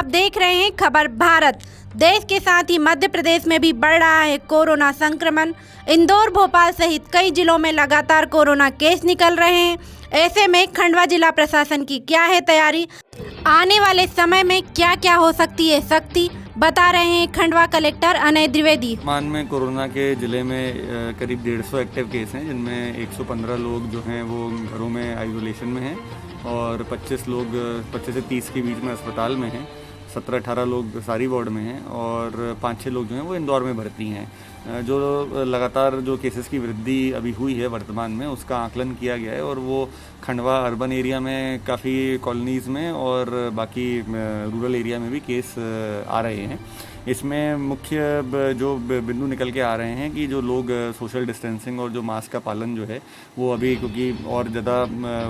देख रहे हैं खबर भारत। देश के साथ ही मध्य प्रदेश में भी बढ़ रहा है कोरोना संक्रमण। इंदौर, भोपाल सहित कई जिलों में लगातार कोरोना केस निकल रहे हैं। ऐसे में खंडवा जिला प्रशासन की क्या है तैयारी, आने वाले समय में क्या क्या हो सकती है सख्ती, बता रहे हैं खंडवा कलेक्टर अनय द्विवेदी। वर्तमान में कोरोना के जिले में करीब 150 एक्टिव केस हैं, जिनमें 115 लोग जो हैं वो घरों में आइसोलेशन में हैं और 25 से 30 के बीच में अस्पताल में हैं। 17-18 लोग सारी वार्ड में हैं और 5-6 लोग जो हैं वो इंदौर में भर्ती हैं। जो लगातार जो केसेस की वृद्धि अभी हुई है वर्तमान में, उसका आकलन किया गया है और वो खंडवा अर्बन एरिया में काफ़ी कॉलोनीज़ में और बाकी रूरल एरिया में भी केस आ रहे हैं। इसमें मुख्य जो बिंदु निकल के आ रहे हैं कि जो लोग सोशल डिस्टेंसिंग और जो मास्क का पालन जो है वो अभी, क्योंकि और ज़्यादा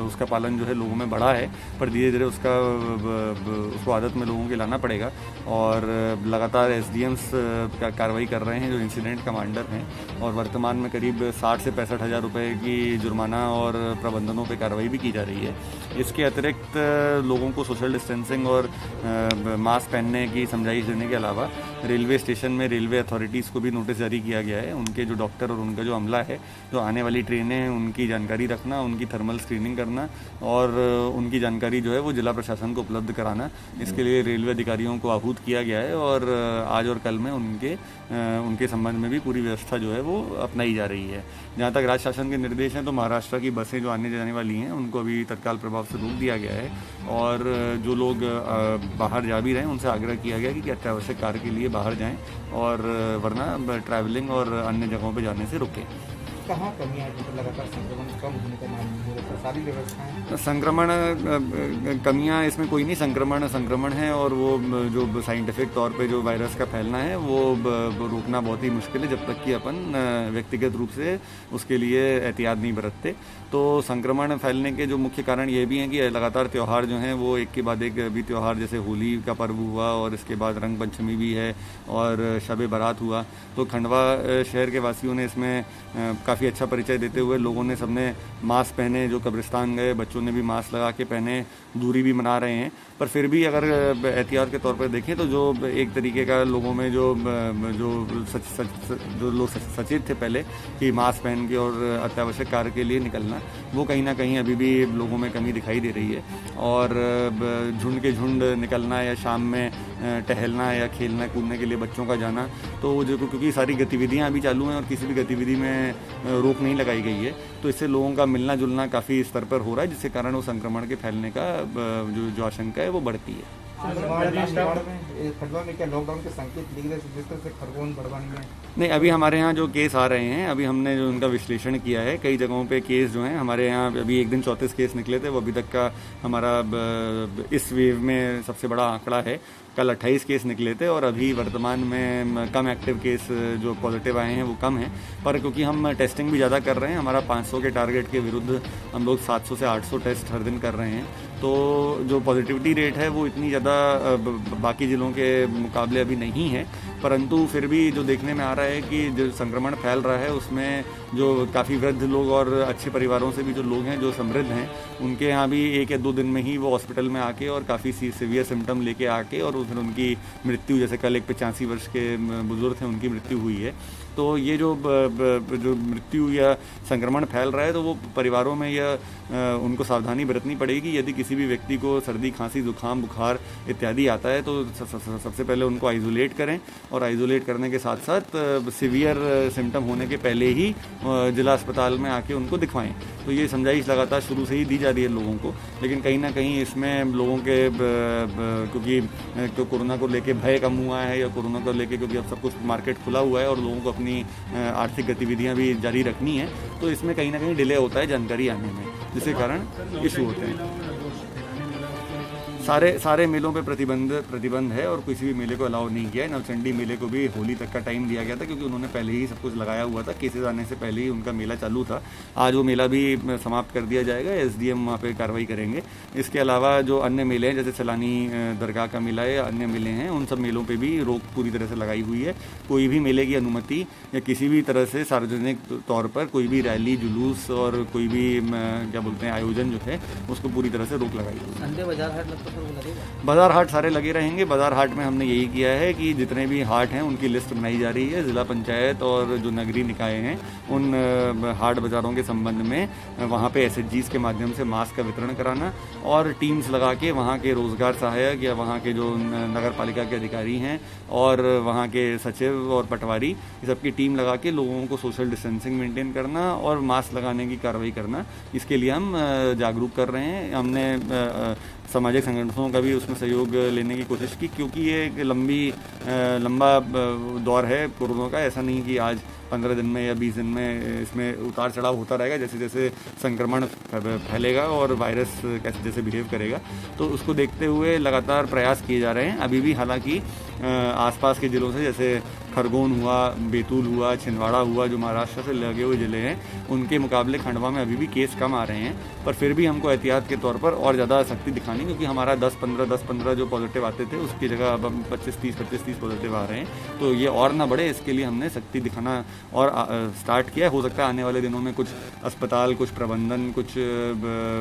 उसका पालन जो है लोगों में बढ़ा है, पर धीरे धीरे उसको आदत में लोगों के लाना पड़ेगा। और लगातार एसडीएम्स कार्रवाई कर रहे हैं जो इंसिडेंट कमांडर हैं, और वर्तमान में करीब 60 से 65 हज़ार रुपये की जुर्माना और प्रबंधनों पर कार्रवाई भी की जा रही है। इसके अतिरिक्त लोगों को सोशल डिस्टेंसिंग और मास्क पहनने की समझाइश देने के अलावा रेलवे स्टेशन में रेलवे अथॉरिटीज़ को भी नोटिस जारी किया गया है। उनके जो डॉक्टर और उनका जो अमला है, जो आने वाली ट्रेनें हैं उनकी जानकारी रखना, उनकी थर्मल स्क्रीनिंग करना और उनकी जानकारी जो है वो जिला प्रशासन को उपलब्ध कराना, इसके लिए रेलवे अधिकारियों को आहूत किया गया है। और आज और कल में उनके संबंध में भी पूरी व्यवस्था जो है वो अपनाई जा रही है। जहाँ तक राज्य शासन के निर्देश हैं, तो महाराष्ट्र की बसें जो आने जाने वाली हैं उनको अभी तत्काल प्रभाव से रोक दिया गया है और जो लोग बाहर जा भी रहे हैं उनसे आग्रह किया गया कि अत्यावश्यक कार्य के लिए बाहर जाएं और वरना ट्रैवलिंग और अन्य जगहों पर जाने से रुकें। कहाँ कमियाँ हैं तो लगातार संक्रमण कम होने का मामला, सारी व्यवस्थाएं? संक्रमण कमियाँ इसमें कोई नहीं, संक्रमण है और वो जो साइंटिफिक तौर पे जो वायरस का फैलना है वो रोकना बहुत ही मुश्किल है जब तक कि अपन व्यक्तिगत रूप से उसके लिए एहतियात नहीं बरतते। तो संक्रमण फैलने के जो मुख्य कारण ये भी हैं कि लगातार त्यौहार जो हैं वो एक के बाद एक, अभी त्यौहार जैसे होली का पर्व हुआ और इसके बाद रंग पंचमी भी है और शब बारात हुआ। तो खंडवा शहर के वासियों ने इसमें काफ़ी अच्छा परिचय देते हुए लोगों ने सबने मास्क पहने, जो कब्रिस्तान गए बच्चों ने भी मास्क लगा के पहने, दूरी भी बना रहे हैं। पर फिर भी अगर एहतियात के तौर पर देखें तो जो एक तरीके का लोगों में जो लोग सचेत थे पहले कि मास्क पहन के और अत्यावश्यक कार्य के लिए निकलना, वो कहीं ना कहीं अभी भी लोगों में कमी दिखाई दे रही है। और झुंड के झुंड निकलना या शाम में टहलना या खेलना कूदने के लिए बच्चों का जाना, तो जो क्योंकि सारी गतिविधियां अभी चालू हैं और किसी भी गतिविधि में रोक नहीं लगाई गई है, तो इससे लोगों का मिलना जुलना काफ़ी स्तर पर हो रहा है, जिसके कारण वो संक्रमण के फैलने का जो आशंका है वो बढ़ती है। खंडवा में क्या लॉकडाउन के संकेत दिख रहे हैं जिस तरह से खरगोन बड़वानी में? नहीं, अभी हमारे यहाँ जो केस आ रहे हैं, अभी हमने जो उनका विश्लेषण किया है, कई जगहों पे केस जो हैं हमारे यहाँ अभी एक दिन 34 केस निकले थे, वो अभी तक का हमारा इस वेव में सबसे बड़ा आंकड़ा है। कल 28 केस निकले थे और अभी वर्तमान में कम एक्टिव केस जो पॉजिटिव आए हैं वो कम हैं। पर क्योंकि हम टेस्टिंग भी ज़्यादा कर रहे हैं, हमारा 500 के टारगेट के विरुद्ध हम लोग 700 से 800 टेस्ट हर दिन कर रहे हैं, तो जो पॉजिटिविटी रेट है वो इतनी ज़्यादा बाकी ज़िलों के मुकाबले अभी नहीं है। परंतु फिर भी जो देखने में आ रहा है कि जो संक्रमण फैल रहा है उसमें जो काफ़ी वृद्ध लोग और अच्छे परिवारों से भी जो लोग हैं जो समृद्ध हैं, उनके यहाँ भी 1 या 2 दिन में ही वो हॉस्पिटल में आके और काफ़ी सीवियर सिम्टम लेके आके और फिर उनकी मृत्यु, जैसे कल एक 85 वर्ष के बुजुर्ग थे उनकी मृत्यु हुई है। तो ये जो मृत्यु या संक्रमण फैल रहा है, तो वो परिवारों में या उनको सावधानी बरतनी पड़ेगी। यदि किसी भी व्यक्ति को सर्दी, खांसी, जुकाम, बुखार इत्यादि आता है तो सबसे पहले उनको आइसोलेट करें और आइसोलेट करने के साथ साथ सीवियर सिम्टम होने के पहले ही जिला अस्पताल में आके उनको दिखवाएं। तो ये समझाइश लगातार शुरू से ही दी जा रही है लोगों को, लेकिन कहीं ना कहीं इसमें लोगों के क्योंकि कोरोना को लेके भय कम हुआ है या कोरोना को लेके क्योंकि अब सब कुछ मार्केट खुला हुआ है और लोगों को अपनी आर्थिक गतिविधियां भी जारी रखनी है, तो इसमें कहीं ना कहीं डिले होता है जानकारी आने में, जिसके कारण इशू होते हैं। सारे मेलों पे प्रतिबंध है और किसी भी मेले को अलाउ नहीं किया है। नवचंडी मेले को भी होली तक का टाइम दिया गया था क्योंकि उन्होंने पहले ही सब कुछ लगाया हुआ था, केसेस आने से पहले ही उनका मेला चालू था। आज वो मेला भी समाप्त कर दिया जाएगा, एसडीएम वहाँ पे कार्रवाई करेंगे। इसके अलावा जो अन्य मेले हैं जैसे सैलानी दरगाह का मेला या अन्य मेले हैं, उन सब मेलों पर भी रोक पूरी तरह से लगाई हुई है। कोई भी मेले की अनुमति या किसी भी तरह से सार्वजनिक तौर पर कोई भी रैली, जुलूस और कोई भी क्या बोलते हैं आयोजन जो है उसको पूरी तरह से रोक लगाई हुई है। संडे बाजार हाट तो फिर वो लगेगा। बाज़ार हाट सारे लगे रहेंगे। बाज़ार हाट में हमने यही किया है कि जितने भी हाट हैं उनकी लिस्ट बनाई जा रही है। ज़िला पंचायत और जो नगरीय निकाय हैं उन हाट बाज़ारों के संबंध में वहाँ पे SHGs के माध्यम से मास्क का वितरण कराना और टीम्स लगा के वहाँ के रोज़गार सहायक या वहाँ के जो नगर पालिका के अधिकारी हैं और वहाँ के सचिव और पटवारी, ये सबकी टीम लगा के लोगों को सोशल डिस्टेंसिंग मेंटेन करना और मास्क लगाने की कार्रवाई करना, इसके लिए हम जागरूक कर रहे हैं। हमने सामाजिक संगठनों का भी उसमें सहयोग लेने की कोशिश की, क्योंकि ये एक लंबा दौर है कोरोना का। ऐसा नहीं कि आज 15 दिन में या 20 दिन में इसमें उतार चढ़ाव होता रहेगा। जैसे जैसे संक्रमण फैलेगा और वायरस कैसे जैसे बिहेव करेगा, तो उसको देखते हुए लगातार प्रयास किए जा रहे हैं। अभी भी हालांकि आसपास के ज़िलों से जैसे खरगोन हुआ, बैतूल हुआ, छिंदवाड़ा हुआ, जो महाराष्ट्र से लगे हुए ज़िले हैं, उनके मुकाबले खंडवा में अभी भी केस कम आ रहे हैं। पर फिर भी हमको एहतियात के तौर पर और ज़्यादा सख्ती दिखानी, क्योंकि हमारा 10-15 जो पॉजिटिव आते थे उसकी जगह अब हम 25-30 पॉजिटिव आ रहे हैं। तो ये और ना बढ़े, इसके लिए हमने सख्ती दिखाना और स्टार्ट किया। हो सकता है आने वाले दिनों में कुछ अस्पताल, कुछ प्रबंधन, कुछ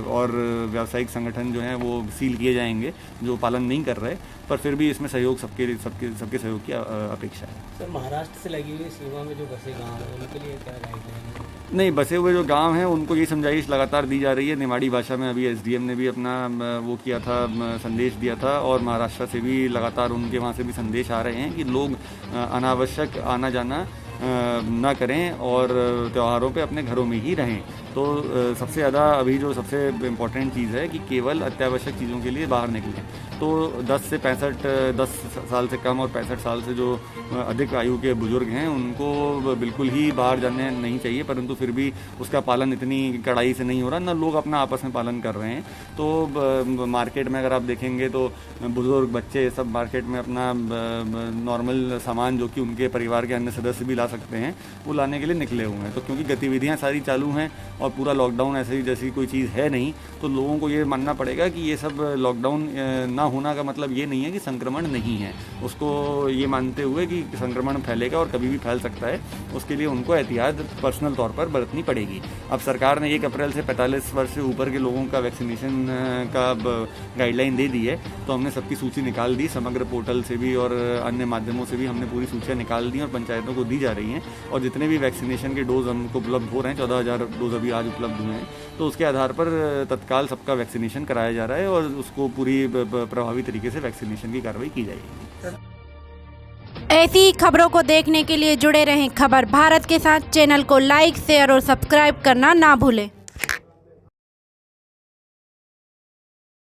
और व्यावसायिक संगठन जो हैं वो सील किए जाएंगे जो पालन नहीं कर रहे, पर फिर भी इसमें सहयोग सबके सहयोग की अपेक्षा है। सर, महाराष्ट्र से लगी हुई सीमा में जो बसे गाँव हैं उनके लिए क्या गाइडलाइन है? नहीं, बसे हुए जो गांव हैं उनको ये समझाइश लगातार दी जा रही है। निमाड़ी भाषा में अभी SDM ने भी अपना वो किया था, संदेश दिया था, और महाराष्ट्र से भी लगातार उनके वहाँ से भी संदेश आ रहे हैं कि लोग अनावश्यक आना जाना ना करें और त्योहारों पे अपने घरों में ही रहें। तो सबसे ज़्यादा अभी जो सबसे इम्पोर्टेंट चीज़ है कि केवल अत्यावश्यक चीज़ों के लिए बाहर निकलें। तो 10 साल से कम और 65 साल से जो अधिक आयु के बुजुर्ग हैं उनको बिल्कुल ही बाहर जाने नहीं चाहिए, परंतु फिर भी उसका पालन इतनी कड़ाई से नहीं हो रहा, ना लोग अपना आपस में पालन कर रहे हैं। तो मार्केट में अगर आप देखेंगे तो बुजुर्ग, बच्चे सब मार्केट में अपना नॉर्मल सामान जो कि उनके परिवार के अन्य सदस्य भी ला सकते हैं वो लाने के लिए निकले हुए हैं। तो क्योंकि गतिविधियां सारी चालू हैं और पूरा लॉकडाउन ऐसी जैसी कोई चीज़ है नहीं, तो लोगों को ये मानना पड़ेगा कि ये सब लॉकडाउन ना होना का मतलब ये नहीं है कि संक्रमण नहीं है। उसको ये मानते हुए कि संक्रमण फैलेगा और कभी भी फैल सकता है, उसके लिए उनको एहतियात पर्सनल तौर पर बरतनी पड़ेगी। अब सरकार ने 1 अप्रैल से 45 वर्ष से ऊपर के लोगों का वैक्सीनेशन का गाइडलाइन दे दी है, तो हमने सबकी सूची निकाल दी। समग्र पोर्टल से भी और अन्य माध्यमों से भी हमने पूरी सूचियाँ निकाल दी और पंचायतों को दी जा रही हैं। और जितने भी वैक्सीनेशन के डोज हमको उपलब्ध हो रहे हैं, 14,000 डोज अभी आज उपलब्ध हुए हैं, तो उसके आधार पर तत्काल सबका वैक्सीनेशन कराया जा रहा है और उसको पूरी प्रभावी तरीके से वैक्सीनेशन की कार्रवाई की जाएगी। ऐसी ही खबरों को देखने के लिए जुड़े रहें खबर भारत के साथ। चैनल को लाइक, शेयर और सब्सक्राइब करना ना भूलें।